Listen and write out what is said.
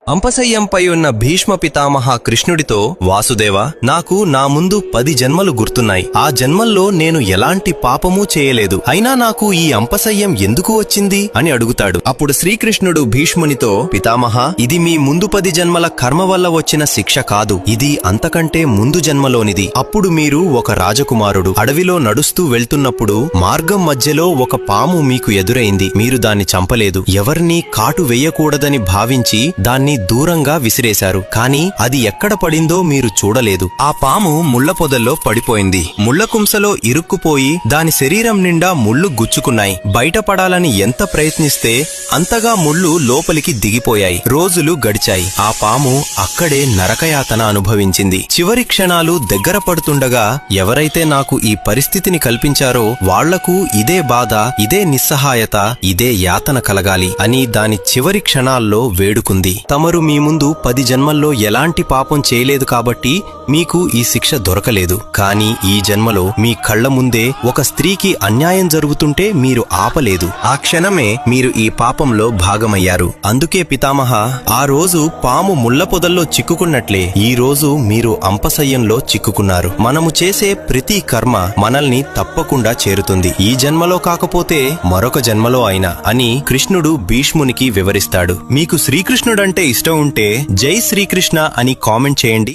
అంపశయ్యంపై ఉన్న భీష్మ పితామహ కృష్ణుడితో, వాసుదేవ, నాకు నా ముందు 10 జన్మలు గుర్తున్నాయి. ఆ జన్మల్లో నేను ఎలాంటి పాపమూ చేయలేదు. అయినా నాకు ఈ అంపశయ్యం ఎందుకు వచ్చింది అని అడుగుతాడు. అప్పుడు శ్రీకృష్ణుడు భీష్మునితో, పితామహ, ఇది మీ ముందు 10 జన్మల కర్మ వల్ల వచ్చిన శిక్ష కాదు. ఇది అంతకంటే ముందు జన్మలోనిది. అప్పుడు మీరు ఒక రాజకుమారుడు. అడవిలో నడుస్తూ వెళ్తున్నప్పుడు మార్గం మధ్యలో ఒక పాము మీకు ఎదురైంది. మీరు దాన్ని చంపలేదు. ఎవరినీ కాటు వెయ్యకూడదని భావించి దాన్ని దూరంగా విసిరేశారు. కాని అది ఎక్కడ పడిందో మీరు చూడలేదు. ఆ పాము ముళ్ల పొదల్లో పడిపోయింది. ముళ్లకుంసలో ఇరుక్కుపోయి దాని శరీరం నిండా ముళ్లు గుచ్చుకున్నాయి. బయటపడాలని ఎంత ప్రయత్నిస్తే అంతగా ముళ్లు లోపలికి దిగిపోయాయి. రోజులు గడిచాయి. ఆ పాము అక్కడే నరకయాతన అనుభవించింది. చివరి క్షణాలు దగ్గర పడుతుండగా ఎవరైతే నాకు ఈ పరిస్థితిని కల్పించారో వాళ్లకు ఇదే బాధ, ఇదే నిస్సహాయత, ఇదే యాతన కలగాలి అని దాని చివరి క్షణాల్లో వేడుకుంది. తమరు మీ ముందు 10 జన్మల్లో ఎలాంటి పాపం చేయలేదు కాబట్టి మీకు ఈ శిక్ష దొరకలేదు. కాని ఈ జన్మలో మీ కళ్ల ముందే ఒక స్త్రీకి అన్యాయం జరుగుతుంటే మీరు ఆపలేదు. ఆ క్షణమే మీరు ఈ పాపంలో భాగమయ్యారు. అందుకే పితామహ, ఆ రోజు పాము ముళ్ల పొదల్లో చిక్కుకున్నట్లే ఈ రోజు మీరు అంపశయ్యంలో చిక్కుకున్నారు. మనము చేసే ప్రతి కర్మ మనల్ని తప్పకుండా చేరుతుంది. ఈ జన్మలో కాకపోతే మరొక జన్మలో అయినా అని కృష్ణుడు భీష్మునికి వివరిస్తాడు. మీకు శ్రీకృష్ణుడంటే ఇష్టం ఉంటే జై శ్రీకృష్ణ అని కామెంట్ చేయండి.